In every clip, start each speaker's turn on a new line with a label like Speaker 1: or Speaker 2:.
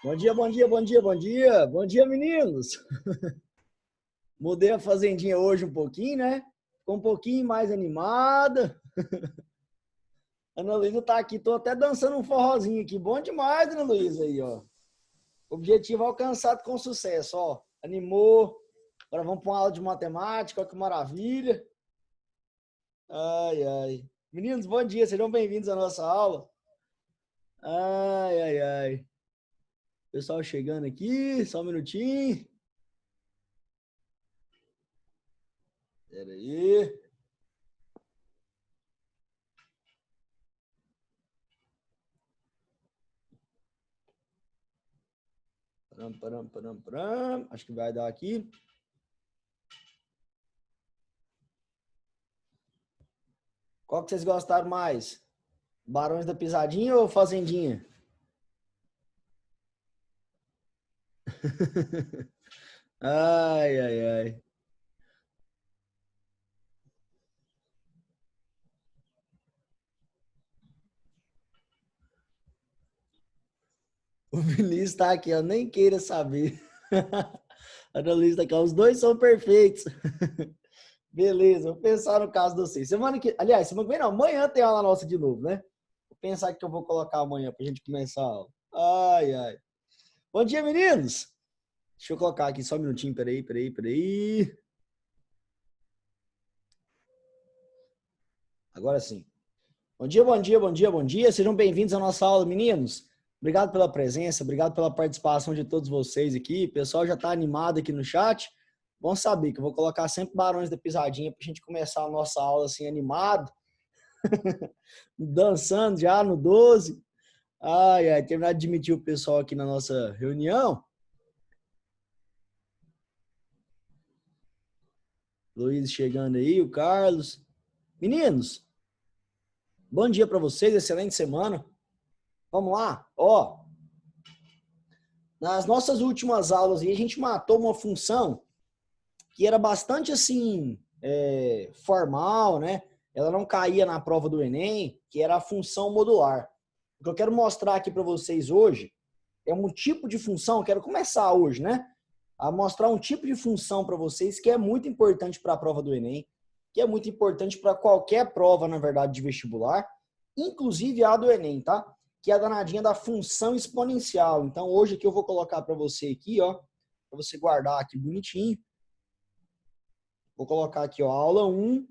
Speaker 1: Bom dia, bom dia, bom dia, bom dia. Bom dia, meninos. Mudei a fazendinha hoje um pouquinho, né? Ficou um pouquinho mais animada. Ana Luísa tá aqui, tô até dançando um forrozinho aqui. Bom demais, Ana Luísa aí, ó. Objetivo alcançado com sucesso, ó. Animou. Agora vamos para uma aula de matemática, ó, que maravilha. Ai, ai. Meninos, bom dia, sejam bem-vindos à nossa aula. Ai, ai, ai. Pessoal chegando aqui, só um minutinho. Pera aí. Param, param, param, param. Acho que vai dar aqui. Qual que vocês gostaram mais? Barões da Pisadinha ou Fazendinha? Ai, ai, ai. O Vinícius tá aqui, ó. Nem queira saber. A analista aqui, ó. Os dois são perfeitos. Beleza, vou pensar no caso de vocês. Semana que. Aliás, semana que vem não. Amanhã tem aula nossa de novo, né? Vou pensar que eu vou colocar amanhã pra gente começar a aula. Ai, ai. Bom dia, meninos. Deixa eu colocar aqui só um minutinho. Peraí, peraí, peraí. Agora sim. Bom dia, bom dia, bom dia, bom dia. Sejam bem-vindos à nossa aula, meninos. Obrigado pela presença, obrigado pela participação de todos vocês aqui. O pessoal já está animado aqui no chat. Bom saber que eu vou colocar sempre Barões da Pisadinha para a gente começar a nossa aula assim animado, dançando já no 12. Ai, ai, terminar de admitir o pessoal aqui na nossa reunião. Luiz chegando aí, o Carlos. Meninos, bom dia para vocês, excelente semana. Vamos lá? Ó, nas nossas últimas aulas aí, a gente matou uma função que era bastante assim, formal, né? Ela não caía na prova do Enem, que era a função modular. O que eu quero mostrar aqui para vocês hoje é um tipo de função, eu quero começar hoje, né? A mostrar um tipo de função para vocês que é muito importante para a prova do Enem, que é muito importante para qualquer prova, na verdade, de vestibular, inclusive a do Enem, tá? Que é a danadinha da função exponencial. Então, hoje aqui eu vou colocar para você aqui, ó, para você guardar aqui bonitinho. Vou colocar aqui, ó, aula 1.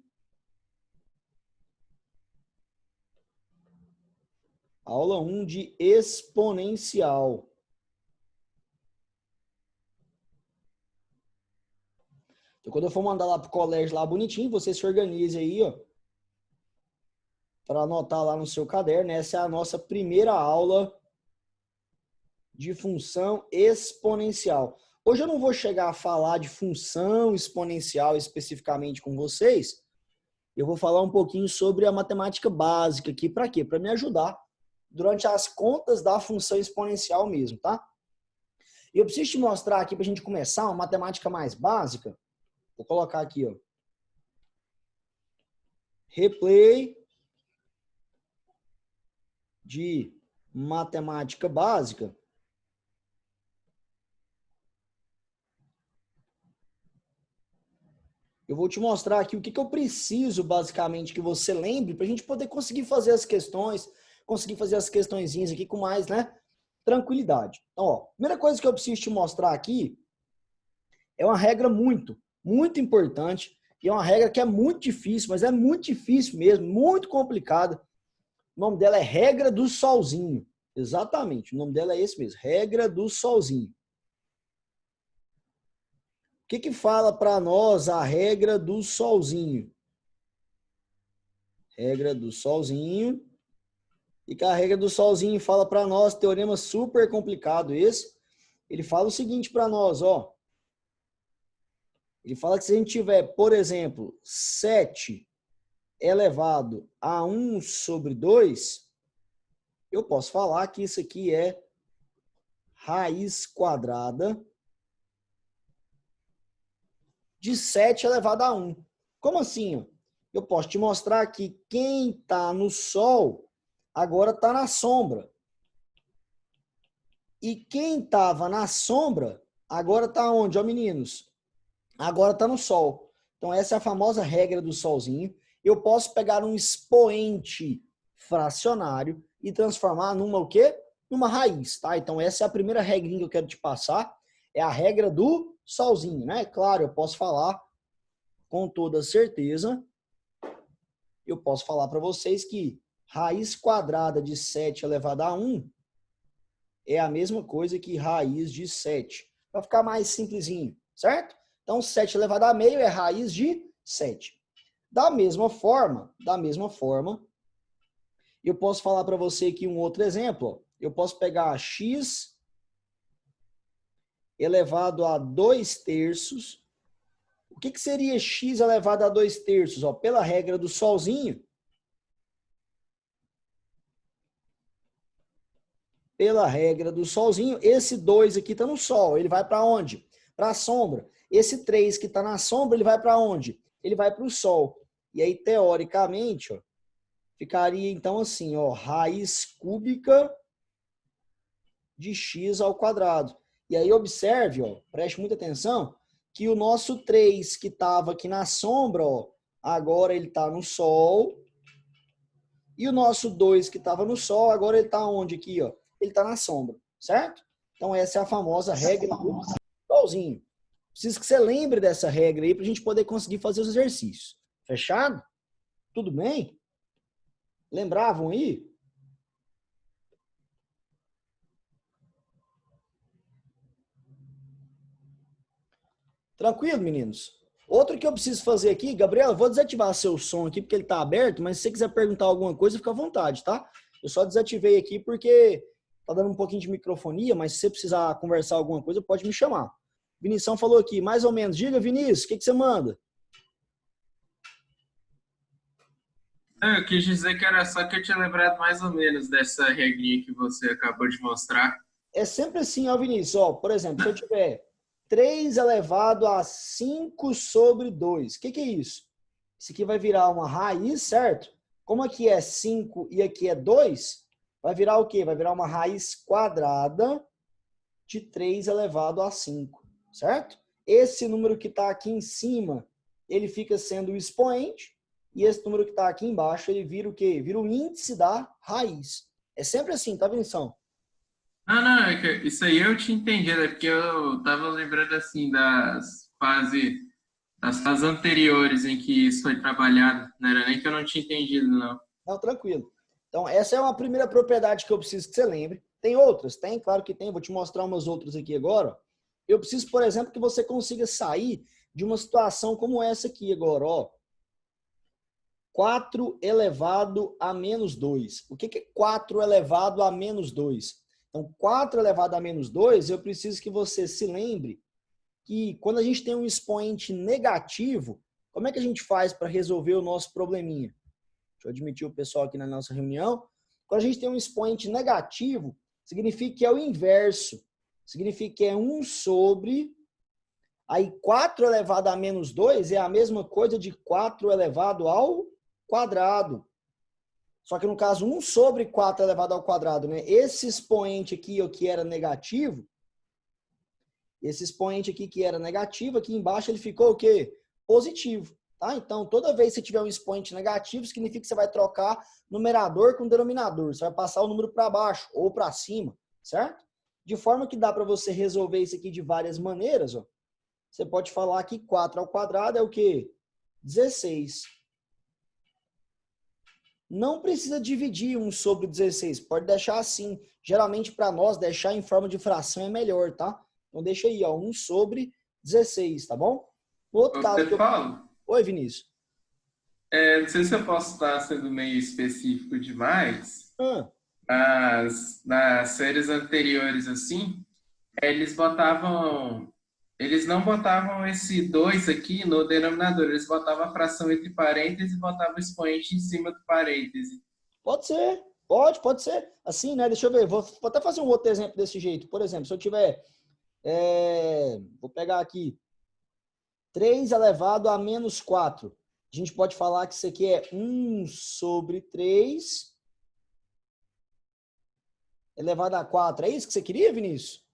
Speaker 1: Aula 1 de exponencial. Então, quando eu for mandar lá pro colégio lá bonitinho, você se organize aí, ó, para anotar lá no seu caderno. Essa é a nossa primeira aula de função exponencial. Hoje eu não vou chegar a falar de função exponencial especificamente com vocês. Eu vou falar um pouquinho sobre a matemática básica aqui. Para quê? Para me ajudar durante as contas da função exponencial mesmo, tá? E eu preciso te mostrar aqui para a gente começar uma matemática mais básica. Vou colocar aqui, ó. Replay de matemática básica. Eu vou te mostrar aqui o que eu preciso, basicamente, que você lembre para a gente poder conseguir fazer as questões, conseguir fazer as questõezinhas aqui com mais, né, tranquilidade. Então, ó, primeira coisa que eu preciso te mostrar aqui é uma regra muito importante, e é uma regra que é muito difícil, mas é muito difícil mesmo, muito complicada. O nome dela é regra do solzinho. Exatamente, o nome dela é esse mesmo, regra do solzinho. O que fala para nós a regra do solzinho? Regra do solzinho. E que a regra do solzinho fala para nós, teorema super complicado esse. Ele fala o seguinte para nós, ó. Ele fala que se a gente tiver, por exemplo, 7 elevado a 1 sobre 2, eu posso falar que isso aqui é raiz quadrada de 7 elevado a 1. Como assim? Eu posso te mostrar que quem está no sol agora está na sombra. E quem estava na sombra, agora está onde, ó meninos? Agora está no sol. Então essa é a famosa regra do solzinho. Eu posso pegar um expoente fracionário e transformar numa o quê? Numa raiz, tá? Então essa é a primeira regrinha que eu quero te passar. É a regra do solzinho, né? Claro, eu posso falar com toda certeza. Eu posso falar para vocês que raiz quadrada de 7 elevado a 1 é a mesma coisa que raiz de 7. Para ficar mais simplesinho, certo? Então, 7 elevado a meio é raiz de 7. Da mesma forma, eu posso falar para você aqui um outro exemplo. Ó. Eu posso pegar x elevado a 2 terços. O que seria x elevado a 2 terços? Ó, pela regra do solzinho, esse 2 aqui está no sol. Ele vai para onde? Para a sombra. Esse 3 que está na sombra, ele vai para onde? Ele vai para o sol. E aí, teoricamente, ó, ficaria então assim, ó, raiz cúbica de x ao quadrado. E aí, observe, ó, preste muita atenção, que o nosso 3 que estava aqui na sombra, ó, agora ele está no sol. E o nosso 2 que estava no sol, agora ele está onde aqui, ó? Ele está na sombra, certo? Então essa é a famosa regra do solzinho. Preciso que você lembre dessa regra aí para a gente poder conseguir fazer os exercícios. Fechado? Tudo bem? Lembravam aí? Tranquilo, meninos? Outro que eu preciso fazer aqui, Gabriela, vou desativar seu som aqui porque ele está aberto, mas se você quiser perguntar alguma coisa, fica à vontade, tá? Eu só desativei aqui porque tá dando um pouquinho de microfonia, mas se você precisar conversar alguma coisa, pode me chamar. Vinição falou aqui, mais ou menos. Diga, Vinícius, o que você manda?
Speaker 2: Eu quis dizer que era só que eu tinha lembrado mais ou menos dessa regrinha que você acabou de mostrar.
Speaker 1: É sempre assim, ó, Vinícius. Ó, por exemplo, se eu tiver 3 elevado a 5 sobre 2, o que é isso? Isso aqui vai virar uma raiz, certo? Como aqui é 5 e aqui é 2, vai virar o quê? Vai virar uma raiz quadrada de 3 elevado a 5, certo? Esse número que está aqui em cima, ele fica sendo o expoente, e esse número que está aqui embaixo, ele vira o quê? Vira o índice da raiz. É sempre assim, tá, Vinição?
Speaker 2: Ah, não, é que isso aí eu te entendi, é porque eu tava lembrando assim das fases anteriores em que isso foi trabalhado. Não era nem que eu não tinha entendido, não.
Speaker 1: Não, tranquilo. Então, essa é uma primeira propriedade que eu preciso que você lembre. Tem outras? Tem, claro que tem. Vou te mostrar umas outras aqui agora. Eu preciso, por exemplo, que você consiga sair de uma situação como essa aqui agora, ó. 4 elevado a menos 2. O que é 4 elevado a menos 2? Então, 4 elevado a menos 2, eu preciso que você se lembre que quando a gente tem um expoente negativo, como é que a gente faz para resolver o nosso probleminha? Deixa eu admitir o pessoal aqui na nossa reunião. Quando a gente tem um expoente negativo, significa que é o inverso. Significa que é 1 sobre... Aí 4 elevado a menos 2 é a mesma coisa de 4 elevado ao quadrado. Só que no caso, 1 sobre 4 elevado ao quadrado, né? Esse expoente aqui, o que era negativo, esse expoente aqui que era negativo, aqui embaixo ele ficou o quê? Positivo. Tá? Então, toda vez que você tiver um expoente negativo, significa que você vai trocar numerador com denominador. Você vai passar o número para baixo ou para cima, certo? De forma que dá para você resolver isso aqui de várias maneiras. Ó. Você pode falar que 4 ao quadrado é o quê? 16. Não precisa dividir 1 sobre 16. Pode deixar assim. Geralmente, para nós, deixar em forma de fração é melhor, tá? Então, deixa aí, ó, 1 sobre 16, tá bom? No outro caso que
Speaker 2: Você
Speaker 1: eu...
Speaker 2: fala?
Speaker 1: Oi, Vinícius.
Speaker 2: Não sei se eu posso estar sendo meio específico demais,
Speaker 1: Ah,
Speaker 2: mas nas séries anteriores, assim, eles botavam. Eles não botavam esse 2 aqui no denominador, eles botavam a fração entre parênteses e botavam o expoente em cima do parêntese.
Speaker 1: pode ser. Pode ser. Assim, né? Deixa eu ver. Vou até fazer um outro exemplo desse jeito. Por exemplo, se eu tiver... vou pegar aqui. 3 elevado a menos 4. A gente pode falar que isso aqui é 1 sobre 3 elevado a 4. É isso que você queria, Vinícius?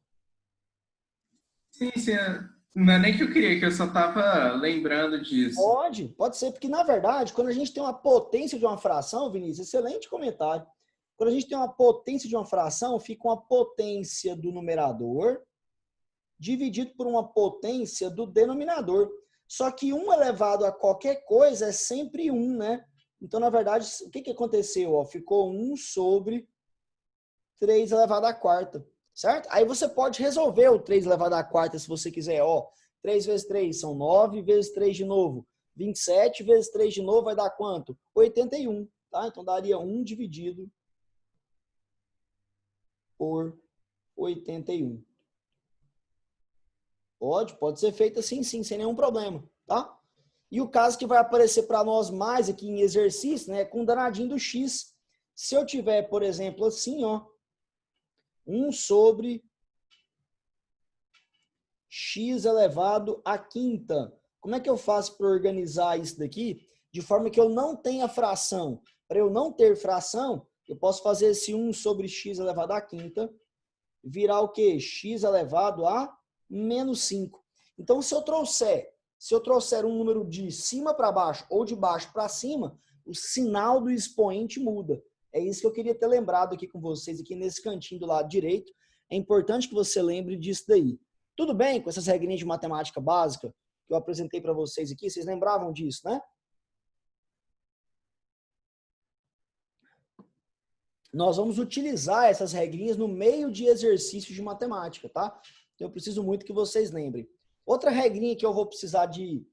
Speaker 2: Sim, sim. Não é nem que eu queria, que eu só estava lembrando disso.
Speaker 1: Pode ser, porque na verdade, quando a gente tem uma potência de uma fração, Vinícius, excelente comentário. Quando a gente tem uma potência de uma fração, fica uma potência do numerador dividido por uma potência do denominador. Só que 1 elevado a qualquer coisa é sempre 1, né? Então, na verdade, o que aconteceu? Ó, ficou 1 sobre 3 elevado à quarta, certo? Aí você pode resolver o 3 elevado à quarta se você quiser. Ó, 3 vezes 3 são 9, vezes 3 de novo, 27, vezes 3 de novo vai dar quanto? 81, tá? Então, daria 1 dividido por 81. Pode ser feito assim, sim, sem nenhum problema, tá? E o caso que vai aparecer para nós mais aqui em exercício, né, é com o danadinho do x. Se eu tiver, por exemplo, assim, ó, 1 sobre x elevado à quinta. Como é que eu faço para organizar isso daqui de forma que eu não tenha fração? Para eu não ter fração, eu posso fazer esse 1 sobre x elevado à quinta virar o quê? X elevado a menos 5. Então, se eu trouxer um número de cima para baixo ou de baixo para cima, o sinal do expoente muda. É isso que eu queria ter lembrado aqui com vocês, aqui nesse cantinho do lado direito. É importante que você lembre disso daí. Tudo bem com essas regrinhas de matemática básica que eu apresentei para vocês aqui? Vocês lembravam disso, né? Nós vamos utilizar essas regrinhas no meio de exercícios de matemática, tá? Então, eu preciso muito que vocês lembrem. Outra regrinha que eu vou precisar de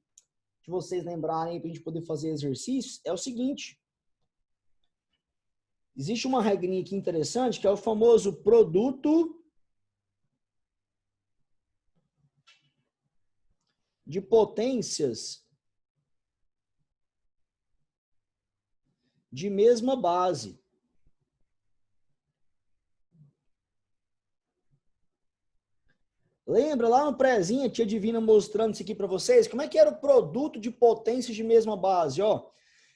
Speaker 1: vocês lembrarem para a gente poder fazer exercícios é o seguinte. Existe uma regrinha aqui interessante que é o famoso produto de potências de mesma base. Lembra lá no prézinho, a tia Divina mostrando isso aqui para vocês? Como é que era o produto de potências de mesma base? Ó,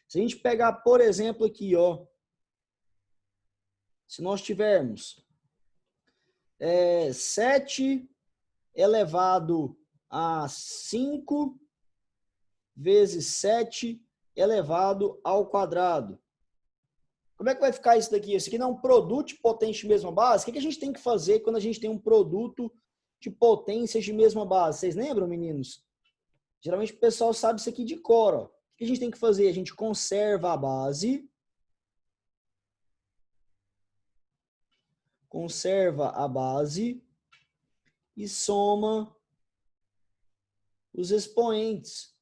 Speaker 1: se a gente pegar, por exemplo, aqui, ó, se nós tivermos 7 elevado a 5 vezes 7 elevado ao quadrado. Como é que vai ficar isso daqui? Isso aqui não é um produto de potência de mesma base? O que a gente tem que fazer quando a gente tem um produto de potências de mesma base? Vocês lembram, meninos? Geralmente o pessoal sabe isso aqui de cor. Ó. O que a gente tem que fazer? A gente conserva a base. Conserva a base e soma os expoentes.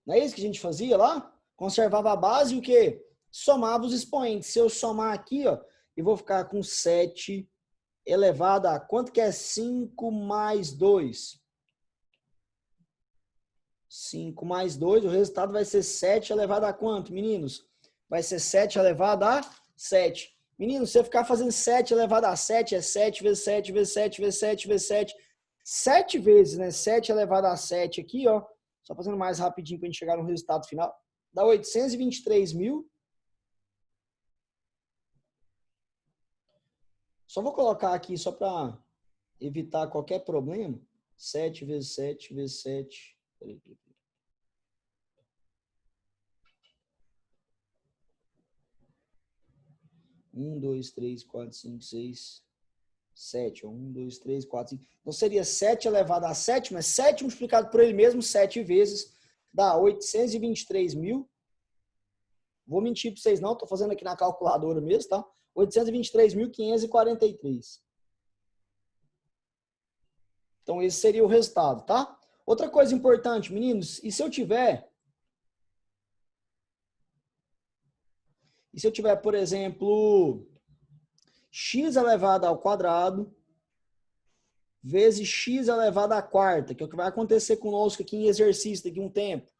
Speaker 1: Não é isso que a gente fazia lá? Conservava a base e o quê? Somava os expoentes. Se eu somar aqui, ó, eu vou ficar com 7 elevado a... Quanto que é 5 mais 2? 5 mais 2, o resultado vai ser 7 elevado a quanto, meninos? Vai ser 7 elevado a 7. Meninos, se você ficar fazendo 7 elevado a 7, é 7 vezes 7 vezes 7 vezes 7 vezes 7. 7 vezes, né? 7 elevado a 7 aqui, ó. Só fazendo mais rapidinho para a gente chegar no resultado final. Dá 823 mil. Só vou colocar aqui só para evitar qualquer problema. 7 vezes 7 vezes 7. Peraí. 1, 2, 3, 4, 5, 6, 7. 1, 2, 3, 4, 5. Então seria 7 elevado a 7, mas 7 multiplicado por ele mesmo, 7 vezes, dá 823 mil. Vou mentir para vocês não, estou fazendo aqui na calculadora mesmo, tá? 823.543. Então esse seria o resultado, tá? Outra coisa importante, meninos, e se eu tiver, por exemplo, x elevado ao quadrado vezes x elevado à quarta, que é o que vai acontecer conosco aqui em exercício daqui a um tempo.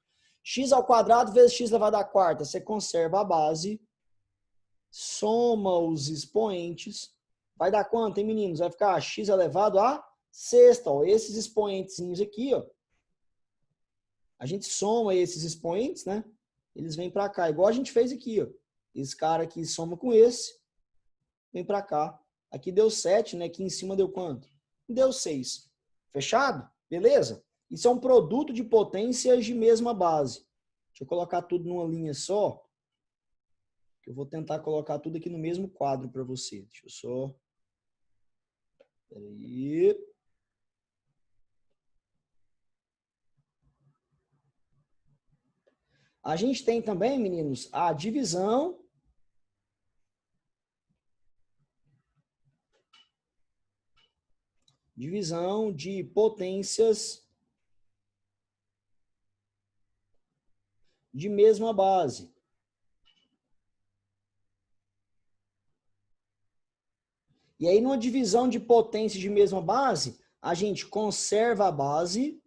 Speaker 1: X ao quadrado vezes x elevado à quarta. Você conserva a base, soma os expoentes. Vai dar quanto, hein, meninos? Vai ficar x elevado à sexta. Ó. Esses expoentezinhos aqui, ó. A gente soma esses expoentes, né? eles vêm para cá. Igual a gente fez aqui, ó. Esse cara aqui soma com esse, vem para cá. Aqui deu 7, né? Aqui em cima deu quanto? Deu 6. Fechado? Beleza? Isso é um produto de potências de mesma base. Deixa eu colocar tudo numa linha só. Eu vou tentar colocar tudo aqui no mesmo quadro para você. Deixa eu só... Peraí. A gente tem também, meninos, a divisão de potências de mesma base. E aí, numa divisão de potências de mesma base, a gente conserva a base.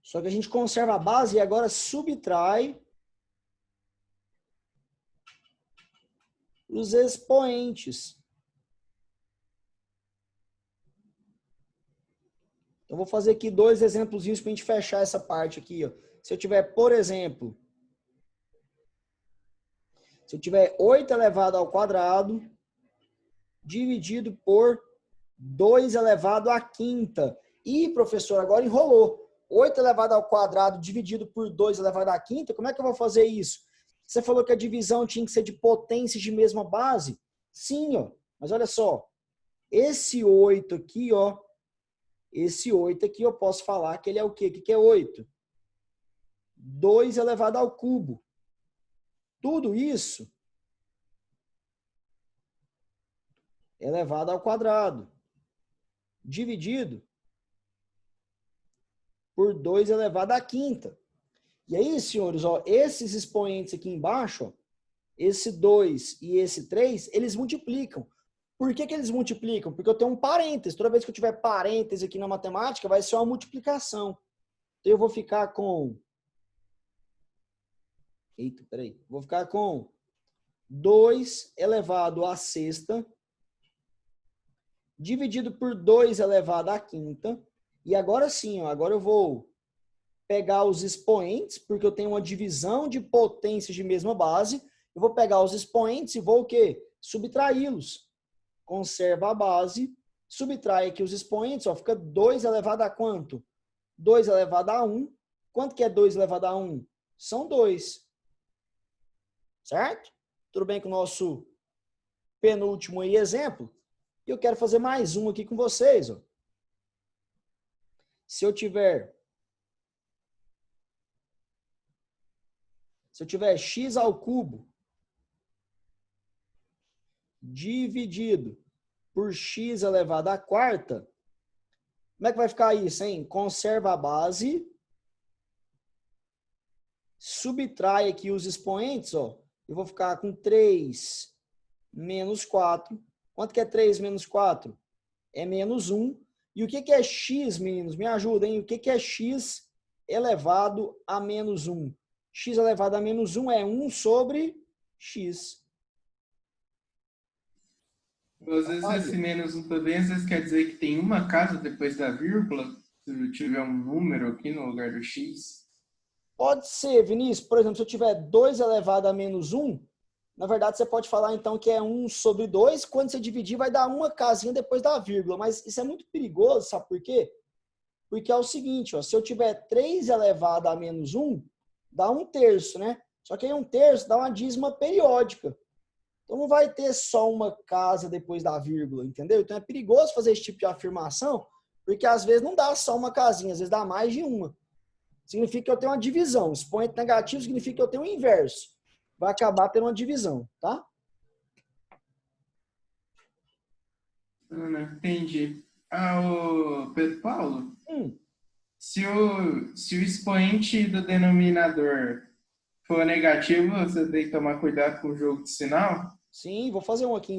Speaker 1: Só que a gente conserva a base e agora subtrai os expoentes. Então, vou fazer aqui 2 exemplos para a gente fechar essa parte aqui. Ó. Se eu tiver, por exemplo, se eu tiver 8 elevado ao quadrado dividido por 2 elevado à quinta. Ih, professor, agora enrolou. 8 elevado ao quadrado dividido por 2 elevado à quinta, como é que eu vou fazer isso? Você falou que a divisão tinha que ser de potências de mesma base? Sim, ó. Mas olha só. Esse 8 aqui, ó. Esse 8 aqui eu posso falar que ele é o quê? O que é 8? 2 elevado ao cubo. Tudo isso elevado ao quadrado. Dividido por 2 elevado à quinta. E aí, senhores, ó, esses expoentes aqui embaixo, ó, esse 2 e esse 3, eles multiplicam. Por que eles multiplicam? Porque eu tenho um parêntese. Toda vez que eu tiver parêntese aqui na matemática, vai ser uma multiplicação. Então, eu vou ficar com... Eita, peraí. Vou ficar com 2 elevado à sexta dividido por 2 elevado à quinta. E agora sim, ó, agora eu vou pegar os expoentes, porque eu tenho uma divisão de potências de mesma base. Eu vou pegar os expoentes e vou o quê? Subtraí-los. Conserva a base, subtrai aqui os expoentes, ó, fica 2 elevado a quanto? 2 elevado a 1. Quanto que é 2 elevado a 1? São 2. Certo? Tudo bem com o nosso penúltimo aí exemplo? E eu quero fazer mais um aqui com vocês. Ó. Se eu tiver x ao cubo dividido por x elevado à quarta, como é que vai ficar isso, hein? Conserva a base, subtrai aqui os expoentes, ó. Eu vou ficar com 3 menos 4. Quanto que é 3 menos 4? É menos 1. E o que é x, meninos? Me ajudem. O que é x elevado a menos 1? X elevado a menos 1 é 1 sobre x.
Speaker 2: Às vezes esse menos 1 também, às vezes quer dizer que tem uma casa depois da vírgula, se tiver um número aqui no lugar do x.
Speaker 1: Pode ser, Vinícius. Por exemplo, se eu tiver 2 elevado a menos 1, na verdade você pode falar então que é 1 sobre 2. Quando você dividir, vai dar uma casinha depois da vírgula. Mas isso é muito perigoso, sabe por quê? Porque é o seguinte, ó, se eu tiver 3 elevado a menos 1, dá 1/3, né? Só que aí 1/3 dá uma dízima periódica. Então não vai ter só uma casa depois da vírgula, entendeu? Então é perigoso fazer esse tipo de afirmação, porque às vezes não dá só uma casinha, às vezes dá mais de uma. Significa que eu tenho uma divisão. Expoente negativo significa que eu tenho o inverso. Vai acabar tendo uma divisão, tá?
Speaker 2: Entendi. O Pedro Paulo,
Speaker 1: Hum.
Speaker 2: se o expoente do denominador for negativo, você tem que tomar cuidado com o jogo de sinal?
Speaker 1: Sim, vou fazer um aqui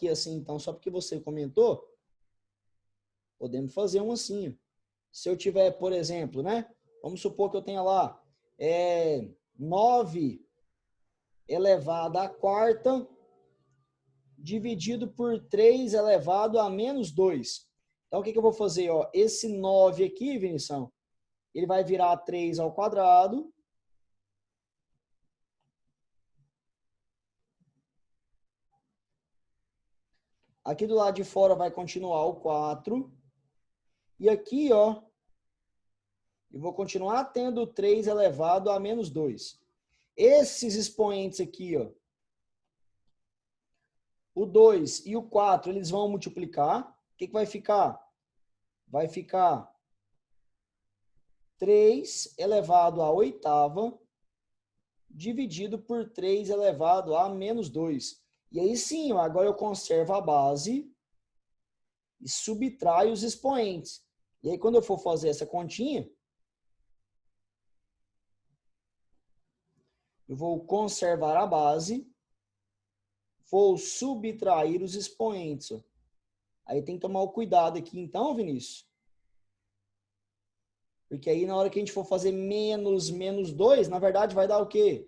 Speaker 1: assim, então, só porque você comentou. Podemos fazer um assim. Se eu tiver, por exemplo, né? Vamos supor que eu tenha lá 9 elevado à quarta dividido por 3 elevado a menos 2. Então, o que eu vou fazer? Ó? Esse 9 aqui, Vinição, ele vai virar 3 ao quadrado. Aqui do lado de fora vai continuar o 4. E aqui, ó, eu vou continuar tendo 3 elevado a menos 2. Esses expoentes aqui, ó, o 2 e o 4, eles vão multiplicar. O que vai ficar? Vai ficar 3 elevado à oitava dividido por 3 elevado a menos 2. E aí sim, ó, agora eu conservo a base e subtraio os expoentes. E aí quando eu for fazer essa continha, eu vou conservar a base, vou subtrair os expoentes. Ó. Aí tem que tomar o cuidado aqui então, Vinícius. Porque aí na hora que a gente for fazer menos 2, na verdade vai dar o quê?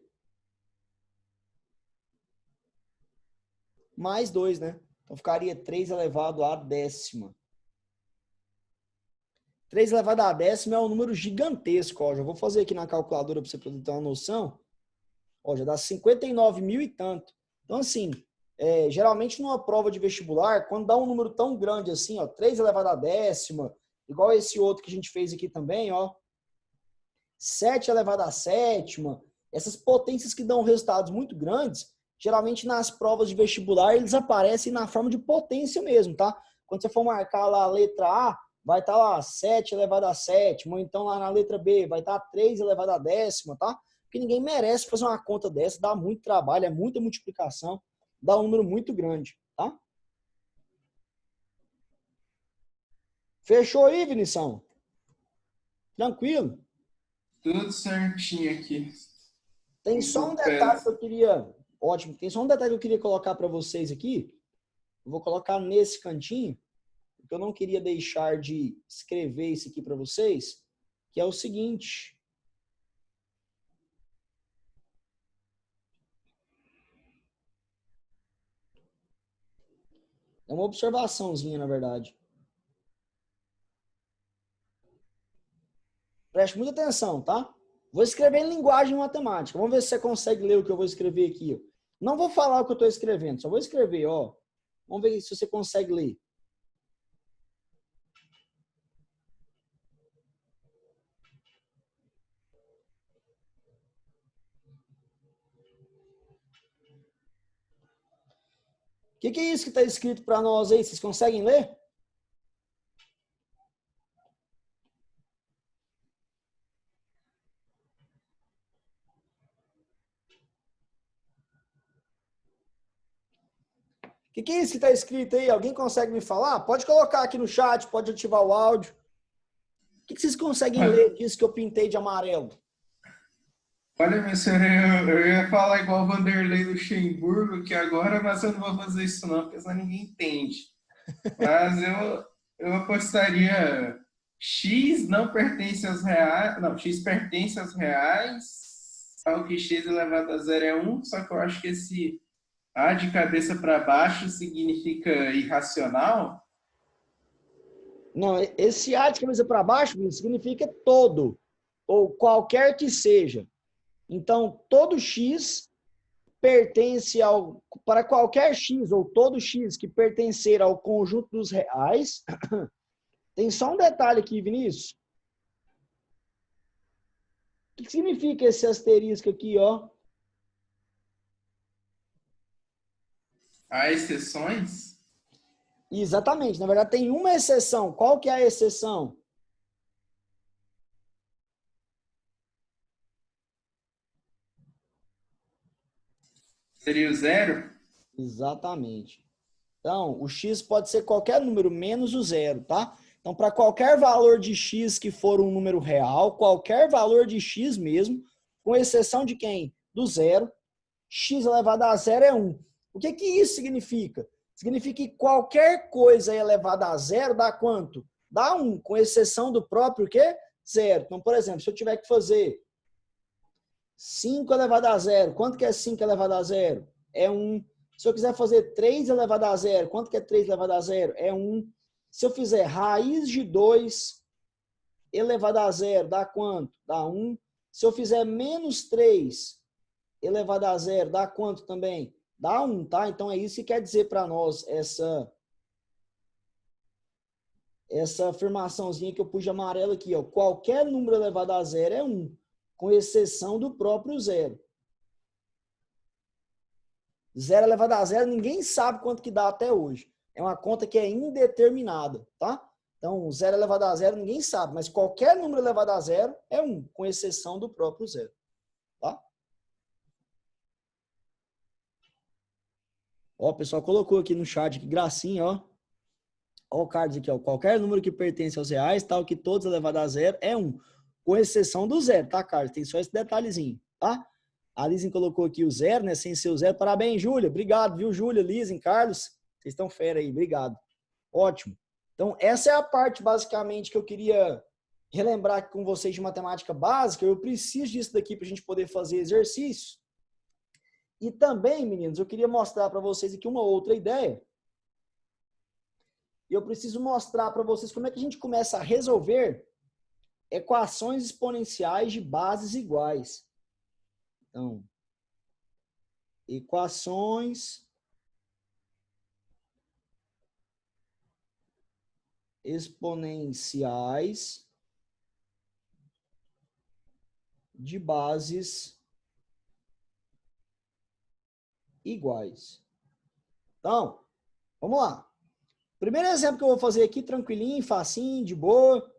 Speaker 1: Mais 2, né? Então ficaria 3 elevado à décima. 3 elevado à décima é um número gigantesco. Ó. Já vou fazer aqui na calculadora para você poder ter uma noção. Ó, já dá 59 mil e tanto. Então, assim, geralmente numa prova de vestibular, quando dá um número tão grande assim, ó, 3 elevado à décima, igual esse outro que a gente fez aqui também, ó, 7 elevado à sétima, essas potências que dão resultados muito grandes, geralmente nas provas de vestibular eles aparecem na forma de potência mesmo, tá? Quando você for marcar lá a letra A, vai estar lá 7 elevado à sétima, ou então lá na letra B vai estar 3 elevado à décima, tá? Porque ninguém merece fazer uma conta dessa, dá muito trabalho, é muita multiplicação, dá um número muito grande, tá? Fechou aí, Vinição? Tranquilo?
Speaker 2: Tudo certinho aqui.
Speaker 1: Tem só um detalhe que eu queria... Ótimo. Tem só um detalhe que eu queria colocar para vocês aqui. Eu vou colocar nesse cantinho, porque eu não queria deixar de escrever isso aqui para vocês, que é o seguinte. É uma observaçãozinha, na verdade. Preste muita atenção, tá? Vou escrever em linguagem matemática. Vamos ver se você consegue ler o que eu vou escrever aqui. Ó. Não vou falar o que eu estou escrevendo, só vou escrever, ó. Vamos ver se você consegue ler. O que é isso que está escrito para nós aí? Vocês conseguem ler? O que é isso que está escrito aí? Alguém consegue me falar? Pode colocar aqui no chat, pode ativar o áudio. O que vocês conseguem ler disso que eu pintei de amarelo?
Speaker 2: Olha, meu senhor, eu ia falar igual o Vanderlei Luxemburgo, que agora, mas eu não vou fazer isso não, porque senão ninguém entende. Mas eu apostaria X não pertence aos reais, não, X pertence aos reais, ao que X elevado a zero é 1, só que eu acho que esse A de cabeça para baixo significa irracional.
Speaker 1: Não, esse A de cabeça para baixo significa todo, ou qualquer que seja. Então, todo X pertence para qualquer X, ou todo X que pertencer ao conjunto dos reais. Tem só um detalhe aqui, Vinícius. O que significa esse asterisco aqui, ó?
Speaker 2: Há exceções?
Speaker 1: Exatamente. Na verdade, tem uma exceção. Qual que é a exceção?
Speaker 2: Seria o zero?
Speaker 1: Exatamente. Então, o x pode ser qualquer número, menos o zero, tá? Então, para qualquer valor de x que for um número real, qualquer valor de x mesmo, com exceção de quem? Do zero, x elevado a zero é 1. O que isso significa? Significa que qualquer coisa elevada a zero dá quanto? Dá 1, com exceção do próprio quê? Zero. Então, por exemplo, se eu tiver que fazer 5 elevado a zero, quanto que é 5 elevado a zero? É 1. Se eu quiser fazer 3 elevado a zero, quanto que é 3 elevado a zero? É 1. Se eu fizer raiz de 2 elevado a zero, dá quanto? Dá 1. Se eu fizer menos 3 elevado a zero, dá quanto também? Dá 1, tá? Então é isso que quer dizer para nós essa afirmaçãozinha que eu pus de amarelo aqui, ó. Qualquer número elevado a zero é 1, com exceção do próprio zero. Zero elevado a zero, ninguém sabe quanto que dá até hoje. É uma conta que é indeterminada, tá? Então, zero elevado a zero, ninguém sabe, mas qualquer número elevado a zero é 1, com exceção do próprio zero, tá? Ó, o pessoal colocou aqui no chat, que gracinha, ó. Ó o card aqui, ó. Qualquer número que pertence aos reais, tal que todos elevado a zero, é 1, com exceção do zero, tá, Carlos? Tem só esse detalhezinho, tá? A Lizen colocou aqui o zero, né? Sem ser o zero. Parabéns, Júlia. Obrigado, viu, Júlia, Lizen, Carlos? Vocês estão fera aí, obrigado. Ótimo. Então, essa é a parte, basicamente, que eu queria relembrar aqui com vocês de matemática básica. Eu preciso disso daqui para a gente poder fazer exercícios. E também, meninos, eu queria mostrar para vocês aqui uma outra ideia. E eu preciso mostrar para vocês como é que a gente começa a resolver equações exponenciais de bases iguais. Então, equações exponenciais de bases iguais. Então, vamos lá. Primeiro exemplo que eu vou fazer aqui, tranquilinho, facinho, de boa.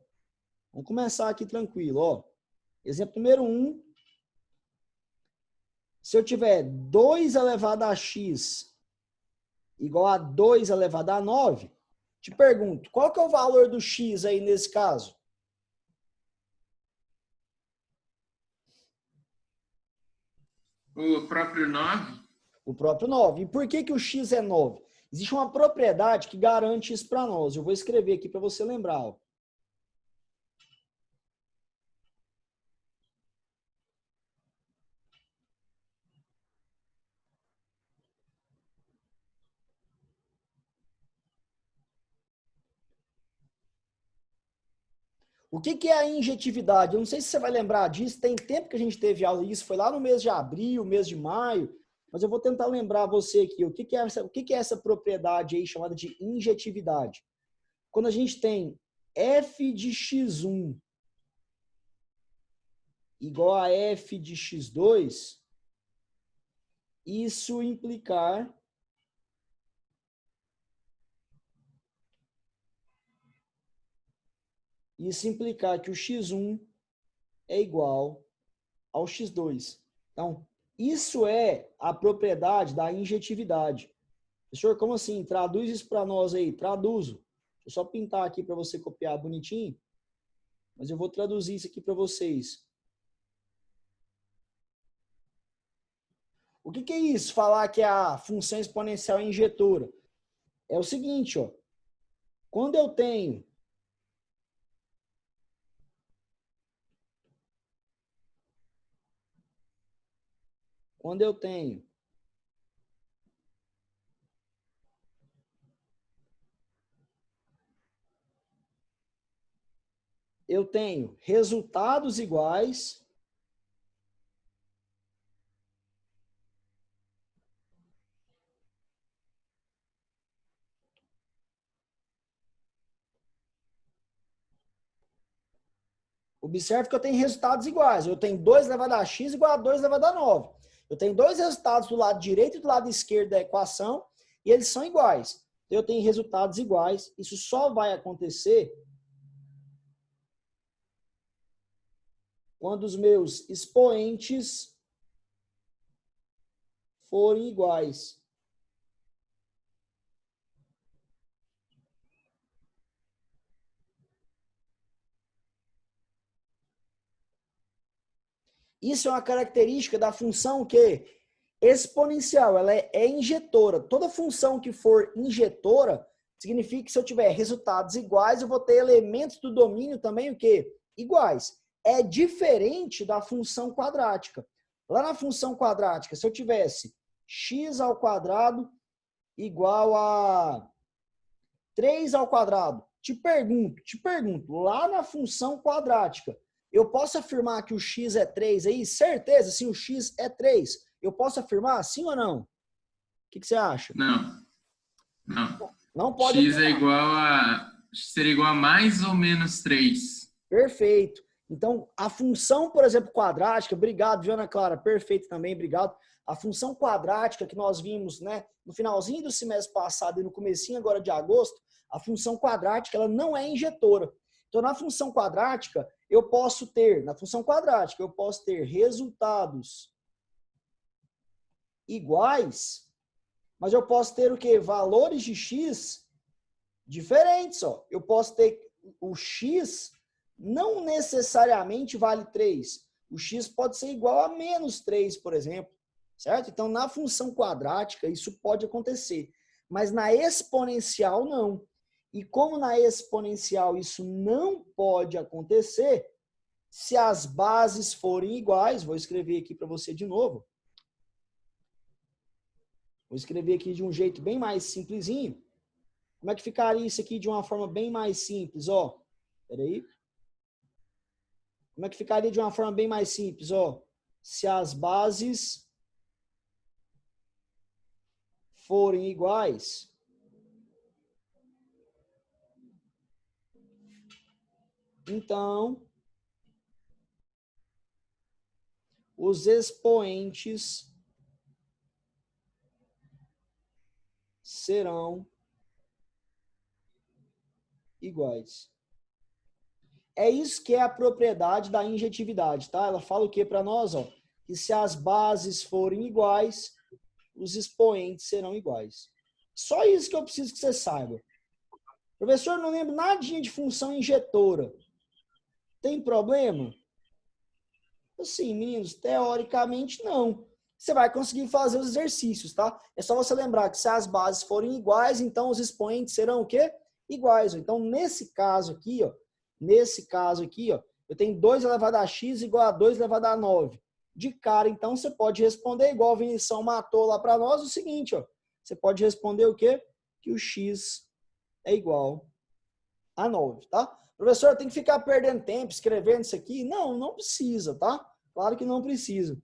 Speaker 1: Vamos começar aqui tranquilo, ó. Exemplo número 1. Se eu tiver 2 elevado a x igual a 2 elevado a 9, te pergunto, qual que é o valor do x aí nesse caso?
Speaker 2: O próprio 9?
Speaker 1: O próprio 9. E por que o x é 9? Existe uma propriedade que garante isso para nós. Eu vou escrever aqui para você lembrar. Ó. O que é a injetividade? Eu não sei se você vai lembrar disso, tem tempo que a gente teve aula disso, foi lá no mês de abril, mês de maio, mas eu vou tentar lembrar você aqui, o que é essa propriedade aí chamada de injetividade? Quando a gente tem f de x1 igual a f de x2, isso implicar que o x1 é igual ao x2. Então, isso é a propriedade da injetividade. Professor, como assim? Traduz isso para nós aí. Traduzo. Deixa eu só pintar aqui para você copiar bonitinho. Mas eu vou traduzir isso aqui para vocês. O que é isso? Falar que a função exponencial é injetora. É o seguinte, ó. Quando eu tenho resultados iguais observe que eu tenho resultados iguais. Eu tenho 2 elevado a x igual a 2 elevado a 9. Eu tenho dois resultados do lado direito e do lado esquerdo da equação e eles são iguais. Eu tenho resultados iguais. Isso só vai acontecer quando os meus expoentes forem iguais. Isso é uma característica da função que exponencial, ela é injetora. Toda função que for injetora significa que se eu tiver resultados iguais, eu vou ter elementos do domínio também o quê? Iguais. É diferente da função quadrática. Lá na função quadrática, se eu tivesse x ao quadrado igual a 3 ao quadrado. Te pergunto, lá na função quadrática, eu posso afirmar que o x é 3 aí? Certeza, se o x é 3. Eu posso afirmar sim ou não? O que você acha?
Speaker 2: Não, não.
Speaker 1: Não pode
Speaker 2: X
Speaker 1: afirmar.
Speaker 2: seria igual a mais ou menos 3.
Speaker 1: Perfeito. Então, a função, por exemplo, quadrática, obrigado, viu, Ana Clara? Perfeito também, obrigado. A função quadrática que nós vimos, né, no finalzinho do semestre passado e no comecinho agora de agosto, a função quadrática, ela não é injetora. Então, na função quadrática, eu posso ter resultados iguais, mas eu posso ter o quê? Valores de x diferentes, ó. Eu posso ter o x não necessariamente vale 3. O x pode ser igual a menos 3, por exemplo. Certo? Então, na função quadrática, isso pode acontecer. Mas na exponencial, não. E como na exponencial isso não pode acontecer, se as bases forem iguais, vou escrever aqui para você de novo. Vou escrever aqui de um jeito bem mais simplesinho. Como é que ficaria isso aqui de uma forma bem mais simples? Ó, peraí. Como é que ficaria de uma forma bem mais simples? Ó, se as bases forem iguais, então os expoentes serão iguais. É isso que é a propriedade da injetividade, tá? Ela fala o que para nós, ó? Que se as bases forem iguais, os expoentes serão iguais. Só isso que eu preciso que você saiba. Professor, não lembro nadinha de função injetora. Tem problema? Assim, meninos, teoricamente não. Você vai conseguir fazer os exercícios, tá? É só você lembrar que se as bases forem iguais, então os expoentes serão o quê? Iguais. Então, nesse caso aqui, ó, eu tenho 2 elevado a x igual a 2 elevado a 9. De cara, então, você pode responder igual o Vinição matou lá para nós, o seguinte, ó. Você pode responder o quê? Que o x é igual a 9, tá? Professor, tem que ficar perdendo tempo escrevendo isso aqui? Não, não precisa, tá? Claro que não precisa.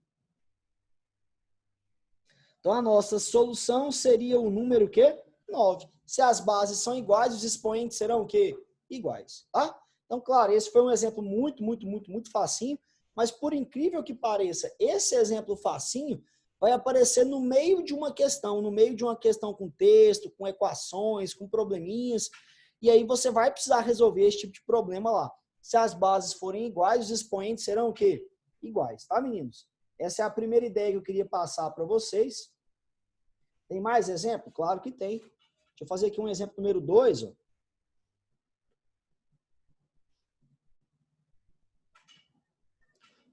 Speaker 1: Então, a nossa solução seria o número quê? 9. Se as bases são iguais, os expoentes serão o quê? Iguais, tá? Então, claro, esse foi um exemplo muito facinho, mas por incrível que pareça, esse exemplo facinho vai aparecer no meio de uma questão, com texto, com equações, com probleminhas, e aí você vai precisar resolver esse tipo de problema lá. Se as bases forem iguais, os expoentes serão o quê? Iguais, tá, meninos? Essa é a primeira ideia que eu queria passar para vocês. Tem mais exemplo? Claro que tem. Deixa eu fazer aqui um exemplo número 2, ó.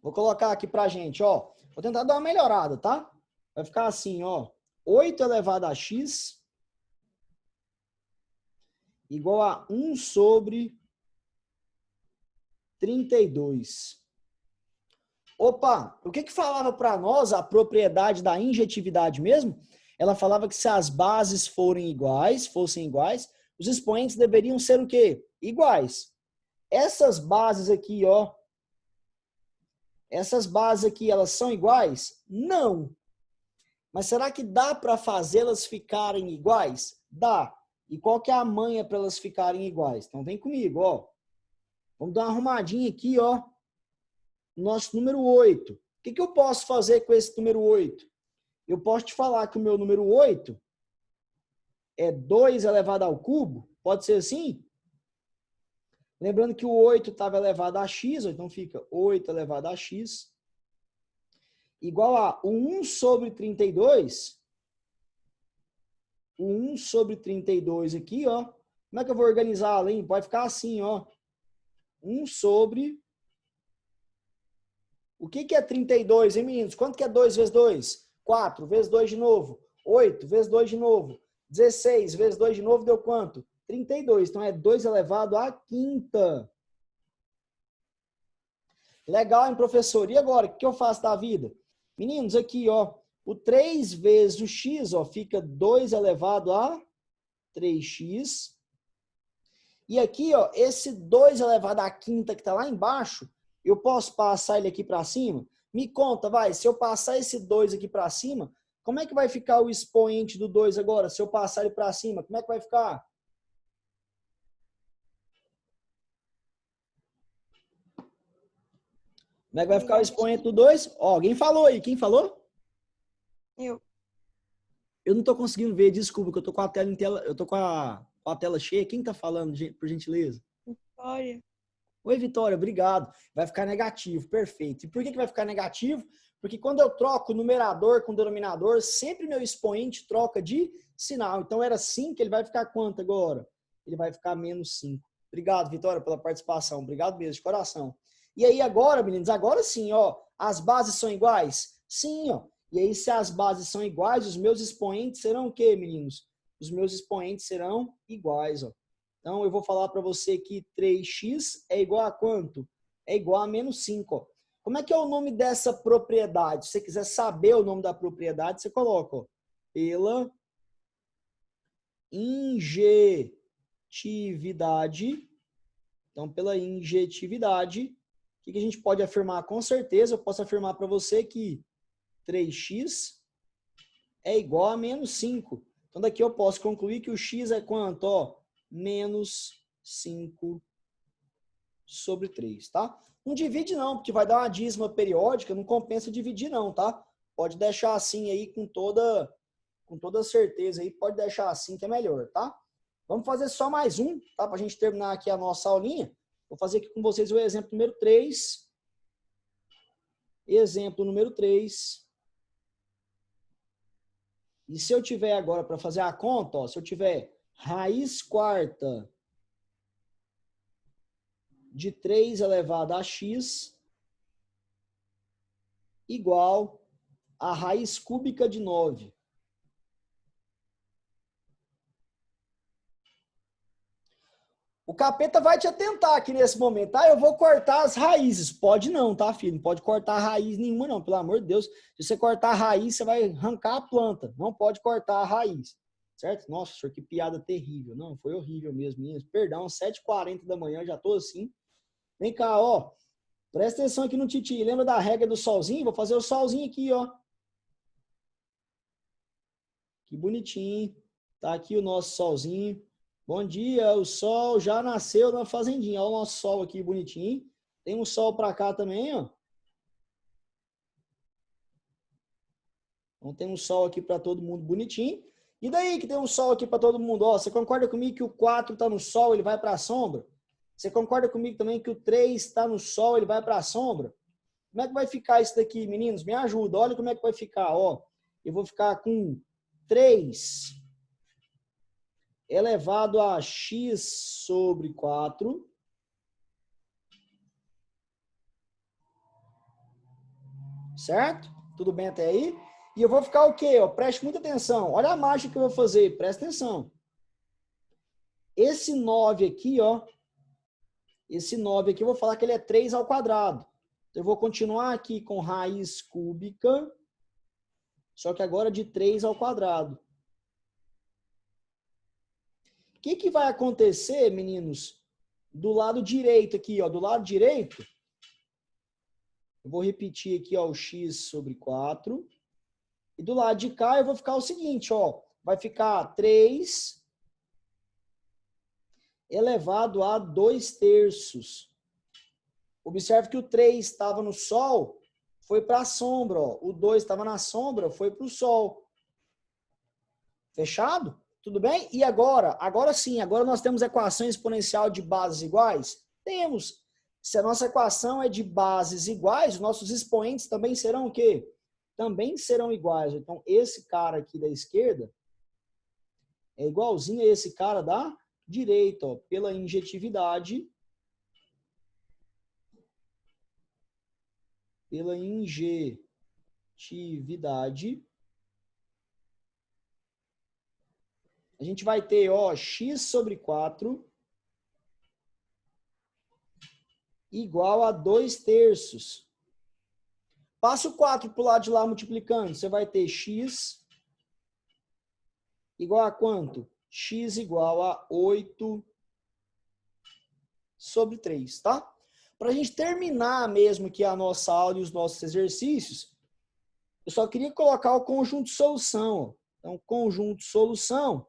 Speaker 1: Vou colocar aqui pra gente, ó. Vou tentar dar uma melhorada, tá? Vai ficar assim, ó. 8 elevado a x igual a 1 sobre 32. Opa, o que falava para nós a propriedade da injetividade mesmo? Ela falava que se as bases fossem iguais, os expoentes deveriam ser o quê? Iguais. Essas bases aqui, ó. Essas bases aqui, elas são iguais? Não. Mas será que dá para fazê-las ficarem iguais? Dá. E qual que é a manha para elas ficarem iguais? Então vem comigo, ó. Vamos dar uma arrumadinha aqui, ó. Nosso número 8. O que eu posso fazer com esse número 8? Eu posso te falar que o meu número 8 é 2 elevado ao cubo. Pode ser assim? Lembrando que o 8 estava elevado a x, então fica 8 elevado a x igual a o 1 sobre 32. O 1 sobre 32 aqui, ó. Como é que eu vou organizá-lo, hein? Pode ficar assim, ó. 1 sobre... O que é 32, hein, meninos? Quanto que é 2 vezes 2? 4 vezes 2 de novo. 8 vezes 2 de novo. 16 vezes 2 de novo deu quanto? 32. Então, é 2 elevado à quinta. Legal, hein, professor? E agora, o que eu faço da vida? Meninos, aqui, ó. O 3 vezes o x, ó, fica 2 elevado a 3x E aqui, ó, esse 2 elevado à quinta que está lá embaixo, eu posso passar ele aqui para cima? Me conta, vai, se eu passar esse 2 aqui para cima, como é que vai ficar o expoente do 2 agora? Se eu passar ele para cima, como é que vai ficar? Como é que vai ficar o expoente do 2? Ó, alguém falou aí. Quem falou?
Speaker 3: Eu.
Speaker 1: Eu não estou conseguindo ver, desculpa, que eu estou com a tela em tela, eu tô com a tela cheia. Quem está falando, por gentileza?
Speaker 3: Vitória.
Speaker 1: Oi, Vitória, obrigado. Vai ficar negativo, perfeito. E por que vai ficar negativo? Porque quando eu troco o numerador com o denominador, sempre meu expoente troca de sinal. Então era 5, ele vai ficar quanto agora? Ele vai ficar menos 5. Obrigado, Vitória, pela participação. Obrigado mesmo, de coração. E aí agora, meninos, agora sim, ó, as bases são iguais? Sim, ó. E aí se as bases são iguais, os meus expoentes serão o quê, meninos? Os meus expoentes serão iguais, ó. Então, eu vou falar para você que 3x é igual a quanto? É igual a menos 5. Ó. Como é que é o nome dessa propriedade? Se você quiser saber o nome da propriedade, você coloca ó, pela injetividade. Então, pela injetividade, o que a gente pode afirmar? Com certeza, eu posso afirmar para você que 3x é igual a menos 5. Então, daqui eu posso concluir que o x é quanto? Ó, menos 5 sobre 3, tá? Não divide não, porque vai dar uma dízima periódica, não compensa dividir não, tá? Pode deixar assim aí com toda certeza aí, pode deixar assim que é melhor, tá? Vamos fazer só mais um, tá? Pra gente terminar aqui a nossa aulinha. Vou fazer aqui com vocês o exemplo número 3. Exemplo número 3. E se eu tiver agora para fazer a conta, ó, se eu tiver raiz quarta de 3 elevado a x igual a raiz cúbica de 9. O capeta vai te atentar aqui nesse momento, tá? Eu vou cortar as raízes. Pode não, tá, filho? Não pode cortar raiz nenhuma, não. Pelo amor de Deus. Se você cortar a raiz, você vai arrancar a planta. Não pode cortar a raiz. Certo? Nossa, senhor, que piada terrível. Não, foi horrível mesmo. Meninas. Perdão, 7h40 da manhã, já tô assim. Vem cá, ó. Presta atenção aqui no Titi. Lembra da regra do solzinho? Vou fazer o solzinho aqui, ó. Que bonitinho. Tá aqui o nosso solzinho. Bom dia, o sol já nasceu na fazendinha. Olha o nosso sol aqui bonitinho. Tem um sol para cá também, ó. Então tem um sol aqui para todo mundo bonitinho. E daí que tem um sol aqui para todo mundo? Ó, você concorda comigo que o 4 está no sol, ele vai para a sombra? Você concorda comigo também que o 3 está no sol, ele vai para a sombra? Como é que vai ficar isso daqui, meninos? Me ajuda. Olha como é que vai ficar, ó. Eu vou ficar com 3 elevado a x sobre 4. Certo? Tudo bem até aí? E eu vou ficar o quê? Ó, preste muita atenção. Olha a mágica que eu vou fazer. Presta atenção. Esse 9 aqui, ó. Esse 9 aqui, eu vou falar que ele é 3 ao quadrado. Eu vou continuar aqui com raiz cúbica. Só que agora de 3 ao quadrado. O que vai acontecer, meninos? Do lado direito aqui, ó. Do lado direito, eu vou repetir aqui, ó, o x sobre 4. E do lado de cá eu vou ficar o seguinte, ó. Vai ficar 3 elevado a 2/3. Observe que o 3 estava no sol, foi para a sombra, ó. O 2 estava na sombra, foi para o sol. Fechado? Tudo bem? E agora? Agora sim, agora nós temos equação exponencial de bases iguais? Temos. Se a nossa equação é de bases iguais, os nossos expoentes também serão o quê? Também serão iguais. Então, esse cara aqui da esquerda é igualzinho a esse cara da direita, ó, pela injetividade. Pela injetividade. A gente vai ter, ó, x sobre 4 igual a 2/3. Passa o 4 para o lado de lá multiplicando. Você vai ter x igual a quanto? X igual a 8 sobre 3, tá? Para a gente terminar mesmo aqui a nossa aula e os nossos exercícios, eu só queria colocar o conjunto solução. Então, conjunto solução,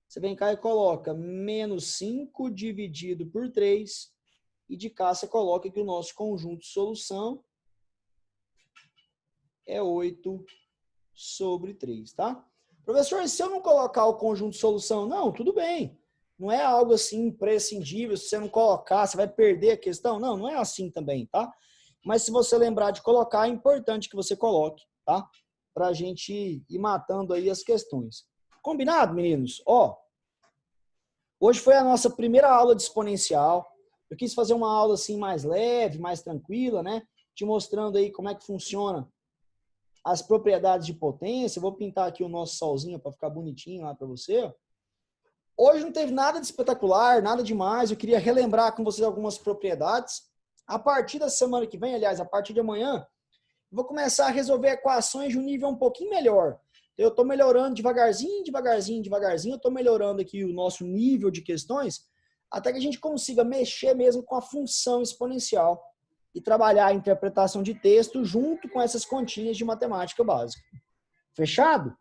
Speaker 1: você vem cá e coloca menos 5 dividido por 3, e de cá você coloca que o nosso conjunto solução é 8 sobre 3, tá? Professor, se eu não colocar o conjunto solução, não, tudo bem. Não é algo assim imprescindível, se você não colocar, você vai perder a questão. Não, não é assim também, tá? Mas se você lembrar de colocar, é importante que você coloque, tá? Pra gente ir matando aí as questões. Combinado, meninos? Ó, hoje foi a nossa primeira aula de exponencial. Eu quis fazer uma aula assim mais leve, mais tranquila, né? Te mostrando aí como é que funciona as propriedades de potência. Eu vou pintar aqui o nosso solzinho para ficar bonitinho lá para você. Hoje não teve nada de espetacular, nada demais. Eu queria relembrar com vocês algumas propriedades. A partir da semana que vem, aliás, a partir de amanhã, eu vou começar a resolver equações de um nível um pouquinho melhor. Eu estou melhorando devagarzinho, devagarzinho, devagarzinho. Eu estou melhorando aqui o nosso nível de questões até que a gente consiga mexer mesmo com a função exponencial e trabalhar a interpretação de texto junto com essas continhas de matemática básica. Fechado?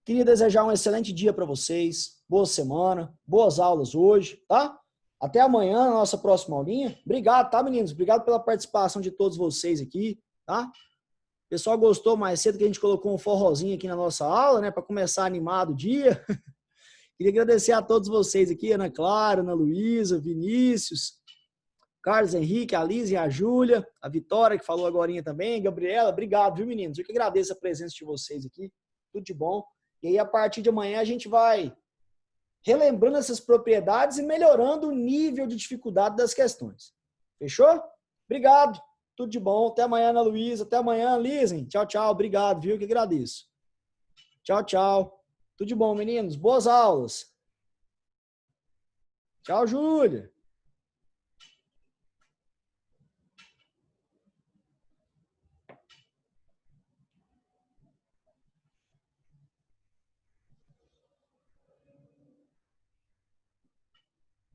Speaker 1: Queria desejar um excelente dia para vocês, boa semana, boas aulas hoje, tá? Até amanhã, na nossa próxima aulinha. Obrigado, tá, meninos? Obrigado pela participação de todos vocês aqui, tá? O pessoal gostou mais cedo que a gente colocou um forrozinho aqui na nossa aula, né? Para começar animado o dia. Queria agradecer a todos vocês aqui, Ana Clara, Ana Luísa, Vinícius, Carlos Henrique, a Liz e a Júlia, a Vitória, que falou agorinha também, Gabriela, obrigado, viu, meninos? Eu que agradeço a presença de vocês aqui, tudo de bom. E aí, a partir de amanhã, a gente vai relembrando essas propriedades e melhorando o nível de dificuldade das questões. Fechou? Obrigado, tudo de bom. Até amanhã, Ana Luísa. Até amanhã, Lizen. Tchau, tchau. Obrigado, viu? Que agradeço. Tchau, tchau. Tudo de bom, meninos. Boas aulas. Tchau, Júlia.